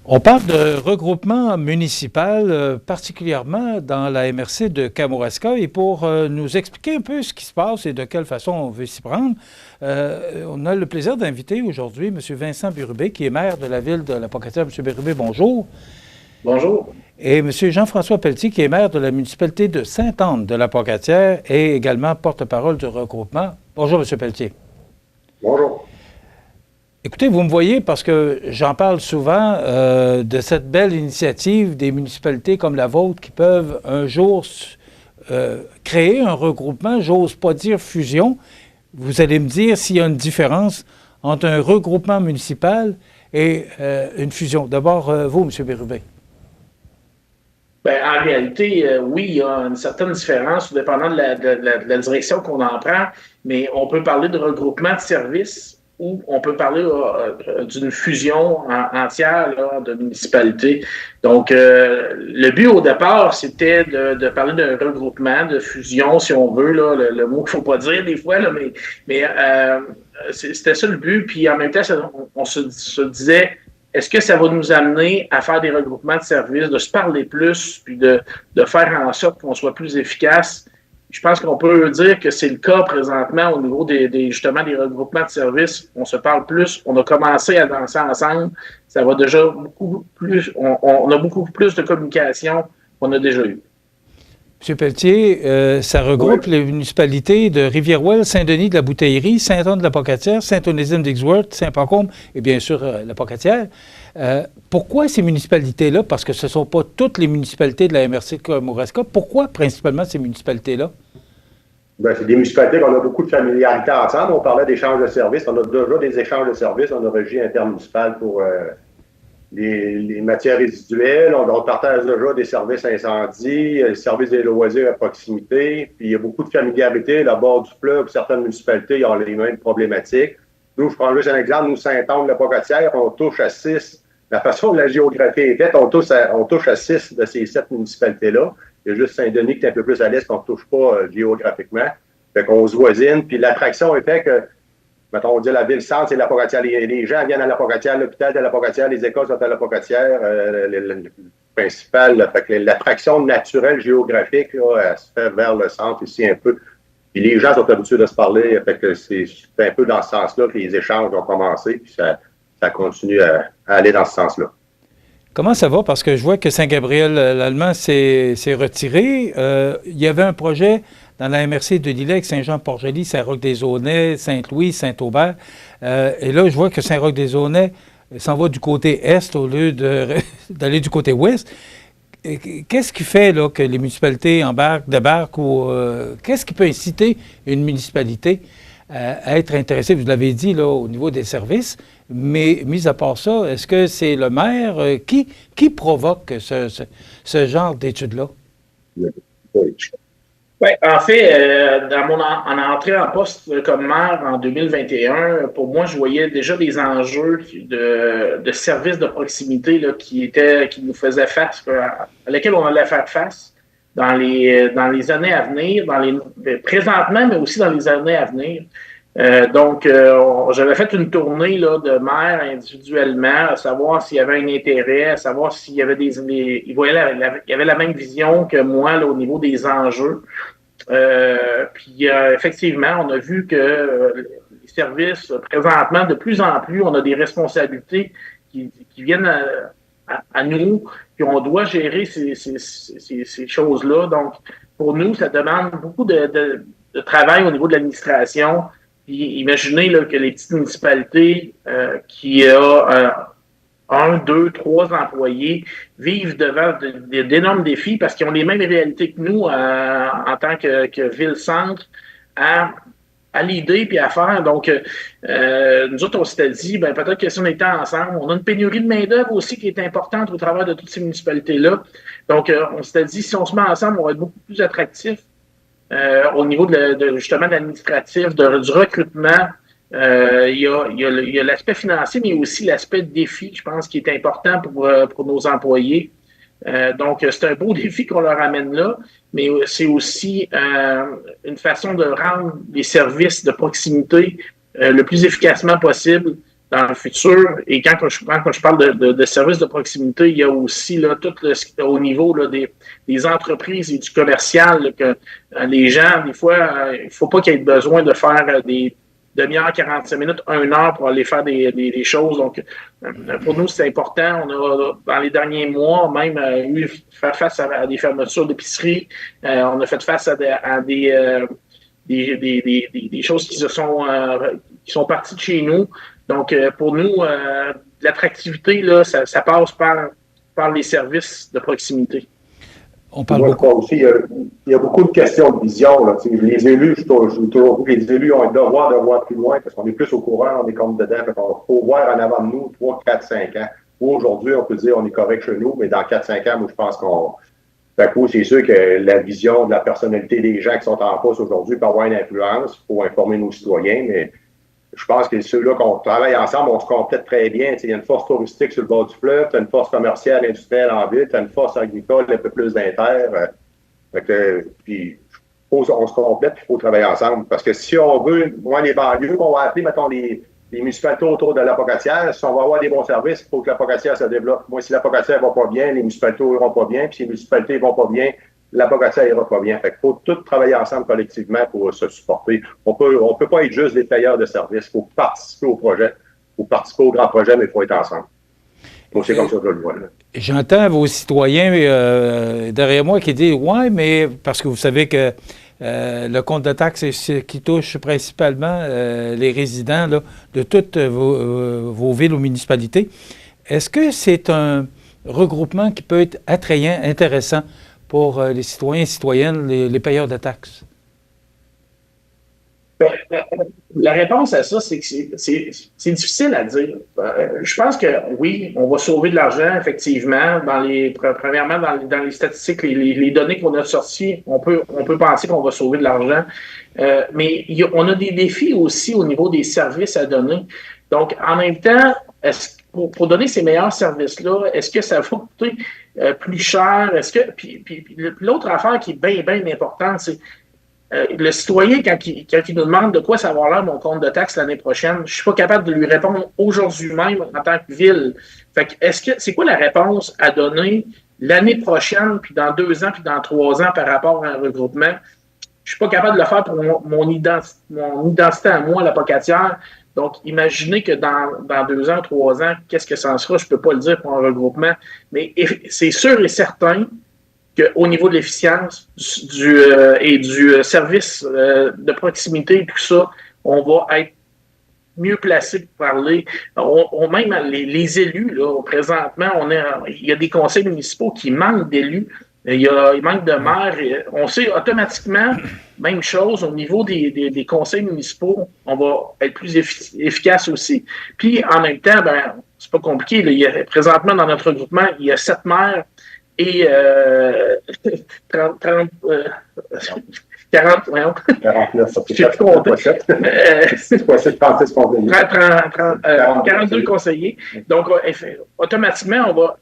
On parle de regroupement municipal, particulièrement dans la MRC de Kamouraska. Et pour nous expliquer un peu ce qui se passe et de quelle façon on veut s'y prendre, on a le plaisir d'inviter aujourd'hui M. Vincent Bérubé, qui est maire de la ville de La Pocatière. M. Bérubé, bonjour. Bonjour. Et M. Jean-François Pelletier, qui est maire de la municipalité de Sainte-Anne de La Pocatière et également porte-parole du regroupement. Bonjour, M. Pelletier. Bonjour. Écoutez, vous me voyez parce que j'en parle souvent de cette belle initiative des municipalités comme la vôtre qui peuvent un jour créer un regroupement, j'ose pas dire fusion. Vous allez me dire s'il y a une différence entre un regroupement municipal et une fusion. D'abord, vous, M. Bérubé. Bien, en réalité, oui, il y a une certaine différence, tout dépendant de la direction qu'on en prend, mais on peut parler de regroupement de services ou on peut parler d'une fusion entière là, de municipalités. Donc, le but au départ, c'était de parler d'un regroupement, de fusion, si on veut, là, le mot qu'il ne faut pas dire des fois, là, mais c'était ça le but. Puis en même temps, on se disait, est-ce que ça va nous amener à faire des regroupements de services, de se parler plus, puis de faire en sorte qu'on soit plus efficace? Je pense qu'on peut dire que c'est le cas présentement au niveau justement des regroupements de services. On se parle plus, on a commencé à danser ensemble. Ça va déjà beaucoup plus, on a beaucoup plus de communication qu'on a déjà eu. M. Pelletier, ça regroupe les municipalités de Rivière-Ouelle, Saint-Denis de la Bouteillerie, Sainte-Anne-de-la-Pocatière, Saint-Onésime d'Ixworth, Saint-Pacôme et bien sûr la Pocatière. Pourquoi ces municipalités-là? Parce que ce ne sont pas toutes les municipalités de la MRC de Kamouraska. Pourquoi principalement ces municipalités-là? Bien, c'est des municipalités qu'on a beaucoup de familiarité ensemble. On parlait d'échanges de services. On a déjà des échanges de services. On a régi intermunicipal pour les matières résiduelles. On partage déjà des services incendie, les services des loisirs à proximité. Puis il y a beaucoup de familiarité. La bord du fleuve, certaines municipalités ils ont les mêmes problématiques. Nous, je prends juste un exemple. Nous, Sainte-Anne-de-la-Pocatière, on touche à 6. La façon dont la géographie est faite, on touche à 6 de ces 7 municipalités-là. Il y a juste Saint-Denis qui est un peu plus à l'est qu'on ne touche pas géographiquement. Fait qu'on se voisine. Puis l'attraction est faite que, mettons, on dit la ville-centre, c'est la Pocatière. Les gens viennent à la Pocatière, l'hôpital de la Pocatière, les écoles sont à la Pocatière. Le principal, fait que l'attraction naturelle géographique, là, elle se fait vers le centre ici un peu. Puis les gens sont habitués de se parler. Fait que c'est un peu dans ce sens-là que les échanges ont commencé. Puis ça continue à aller dans ce sens-là. Comment ça va? Parce que je vois que Saint-Gabriel-l'Allemand s'est retiré. Il y avait un projet dans la MRC de Lillec, Saint-Jean-Port-Joli, Saint-Roch-des-Aunais, Saint-Louis, Saint-Aubert. Et là, je vois que Saint-Roch-des-Aunais s'en va du côté est au lieu d'aller du côté ouest. Qu'est-ce qui fait là, que les municipalités débarquent ou qu'est-ce qui peut inciter une municipalité à être intéressée, vous l'avez dit, là, au niveau des services, mais mis à part ça, est-ce que c'est le maire qui provoque ce genre d'études-là? Oui, en fait, en entrée en poste comme maire en 2021, pour moi, je voyais déjà des enjeux de services de proximité là, qui nous faisaient face, à lesquels on allait faire face dans les années à venir, présentement, mais aussi dans les années à venir. Donc, j'avais fait une tournée là, de maires individuellement, à savoir s'il y avait un intérêt, à savoir s'il y avait il y avait la même vision que moi là, au niveau des enjeux. Puis, effectivement, on a vu que les services, présentement, de plus en plus, on a des responsabilités qui viennent à nous, puis on doit gérer ces choses-là. Donc, pour nous, ça demande beaucoup de travail au niveau de l'administration. Puis imaginez là, que les petites municipalités qui ont 1, 2, 3 employés vivent devant d'énormes défis parce qu'ils ont les mêmes réalités que nous en tant que ville-centre à l'idée puis à faire. Donc, nous autres, on s'était dit, ben, peut-être que si on était ensemble, on a une pénurie de main-d'œuvre aussi qui est importante au travers de toutes ces municipalités-là. Donc, on s'était dit, si on se met ensemble, on va être beaucoup plus attractifs. Au niveau justement de l'administratif, du recrutement, il y a l'aspect financier, mais aussi l'aspect défi, je pense, qui est important pour nos employés. Donc, c'est un beau défi qu'on leur amène là, mais c'est aussi une façon de rendre les services de proximité le plus efficacement possible dans le futur. Et quand je parle de services de proximité, il y a aussi là, tout au niveau là, des entreprises et du commercial là, que les gens, des fois, il ne faut pas qu'il y ait besoin de faire des demi-heure, 45 minutes, 1 heure pour aller faire des choses. Donc, pour nous, c'est important. On a, dans les derniers mois, même eu faire face à des fermetures d'épicerie. On a fait face à des choses qui sont parties de chez nous. Donc, pour nous, l'attractivité, là, ça passe par les services de proximité. On parle beaucoup. Aussi, il y a beaucoup de questions de vision. Là. Les élus, je trouve que les élus ont un devoir de voir plus loin parce qu'on est plus au courant, on est comme dedans. Il faut voir en avant de nous 3, 4, 5 ans. Aujourd'hui, on peut dire qu'on est correct chez nous, mais dans 4, 5 ans, moi, je pense qu'on. Fait que c'est sûr que la vision de la personnalité des gens qui sont en poste aujourd'hui peut avoir une influence pour informer nos citoyens, mais je pense que ceux-là qu'on travaille ensemble, on se complète très bien. Il y a une force touristique sur le bord du fleuve, tu as une force commerciale, industrielle en ville, tu as une force agricole, un peu plus d'inter. Puis, on se complète, il faut travailler ensemble. Parce que si on veut, moi, les banlieues, on va appeler, mettons, les municipalités autour de l'Apocatière, si on va avoir des bons services, il faut que l'Apocatière se développe. Moi, si l'Apocatière ne va pas bien, les municipalités n'iront pas bien, puis si les municipalités ne vont pas bien, l'Apocatière n'ira pas bien. Fait qu'il faut tous travailler ensemble collectivement pour se supporter. On peut pas être juste des payeurs de services. Il faut participer au projet. Il faut participer au grand projet, mais il faut être ensemble. Donc, c'est comme ça que je le vois. Là. J'entends vos citoyens derrière moi qui disent « Ouais, mais parce que vous savez que le compte de taxes, c'est ce qui touche principalement les résidents là, de toutes vos villes ou municipalités. Est-ce que c'est un regroupement qui peut être attrayant, intéressant pour les citoyens et citoyennes, les payeurs de taxes? La réponse à ça, c'est que c'est difficile à dire. Je pense que oui, on va sauver de l'argent, effectivement. Premièrement, dans les statistiques, les données qu'on a sorties, on peut penser qu'on va sauver de l'argent. Mais on a des défis aussi au niveau des services à donner. Donc, en même temps, pour donner ces meilleurs services-là, est-ce que ça va coûter plus cher? Puis l'autre affaire qui est bien, bien importante, c'est le citoyen, quand il nous demande de quoi ça va avoir l'air mon compte de taxes l'année prochaine, je ne suis pas capable de lui répondre aujourd'hui même en tant que ville. Fait que c'est quoi la réponse à donner l'année prochaine, puis dans 2 ans, puis dans 3 ans par rapport à un regroupement? Je ne suis pas capable de le faire pour mon identité à moi, l'Apocatière. Donc, imaginez que dans 2 ans, 3 ans, qu'est-ce que ça en sera? Je ne peux pas le dire pour un regroupement. Mais c'est sûr et certain qu'au niveau de l'efficience et du service de proximité et tout ça, on va être mieux placé pour parler. Même les élus, là, présentement, il y a des conseils municipaux qui manquent d'élus. Il manque de maires. On sait automatiquement, même chose, au niveau des conseils municipaux, on va être plus efficace aussi. Puis, en même temps, c'est pas compliqué. Là, présentement, dans notre regroupement, il y a 7 maires et 49, j'ai plus compté. C'est quoi, 36 conseillers. 42 conseillers. Donc, automatiquement,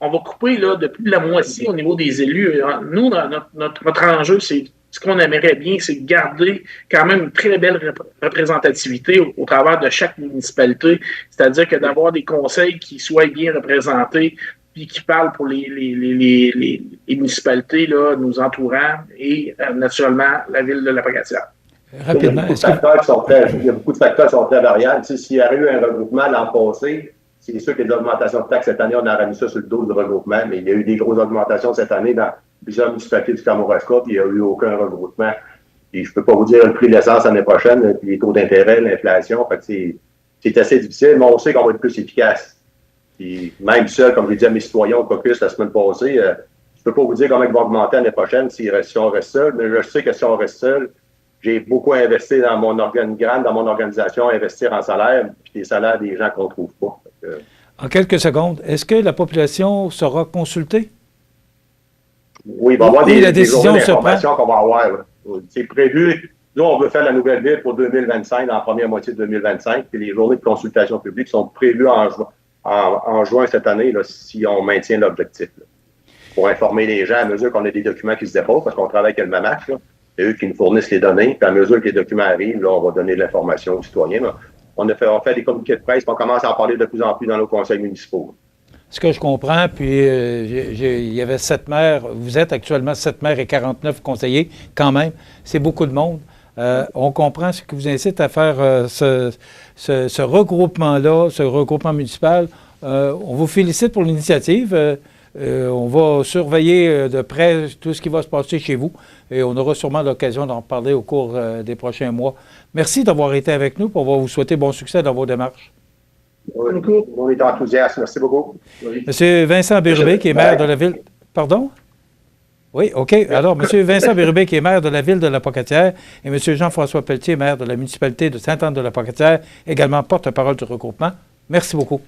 on va couper là, de plus de la moitié au niveau des élus. Nous, notre enjeu, c'est ce qu'on aimerait bien, c'est de garder quand même une très belle représentativité au travers de chaque municipalité. C'est-à-dire que d'avoir des conseils qui soient bien représentés, puis qui parlent pour les municipalités là, nous entourant et naturellement la ville de Lapocatière. Rapidement, il y a beaucoup de facteurs qui sont très variables. Tu sais, s'il y a eu un regroupement l'an passé, c'est sûr que les augmentations de taxes cette année, on a remis ça sur le dos du regroupement, mais il y a eu des grosses augmentations cette année dans plusieurs municipalités du Kamouraska, puis il n'y a eu aucun regroupement. Et je ne peux pas vous dire le prix de l'essence l'année prochaine, puis les taux d'intérêt, l'inflation. Fait que c'est assez difficile, mais on sait qu'on va être plus efficace. Puis même seul, comme j'ai dit à mes citoyens au caucus la semaine passée, je ne peux pas vous dire comment il va augmenter l'année prochaine si on reste seul, mais je sais que si on reste seul, j'ai beaucoup investi dans mon organigramme, dans mon organisation, investir en salaire, puis des salaires des gens qu'on ne trouve pas. En quelques secondes, est-ce que la population sera consultée? Oui, il va y avoir des journées d'information qu'on va avoir. C'est prévu. Nous, on veut faire la nouvelle ville pour 2025, dans la première moitié de 2025, puis les journées de consultation publique sont prévues en juin cette année, là, si on maintient l'objectif. Là, pour informer les gens à mesure qu'on a des documents qui se déposent, parce qu'on travaille avec le MAMAC, c'est eux qui nous fournissent les données, puis à mesure que les documents arrivent, là, on va donner de l'information aux citoyens. Là. on fait des communiqués de presse, puis on commence à en parler de plus en plus dans nos conseils municipaux. Ce que je comprends, puis il y avait 7 maires, vous êtes actuellement 7 maires et 49 conseillers, quand même, c'est beaucoup de monde. On comprend ce que vous incite à faire ce regroupement-là, ce regroupement municipal. On vous félicite pour l'initiative. On va surveiller de près tout ce qui va se passer chez vous et on aura sûrement l'occasion d'en parler au cours des prochains mois. Merci d'avoir été avec nous. On va vous souhaiter bon succès dans vos démarches. On est enthousiastes. Merci beaucoup. Monsieur Vincent Bérubé, qui est maire de la ville... Pardon? Oui, OK. Alors, M. Vincent Bérubé, qui est maire de la ville de La Pocatière, et M. Jean-François Pelletier, maire de la municipalité de Sainte-Anne-de-la-Pocatière, également porte-parole du regroupement. Merci beaucoup.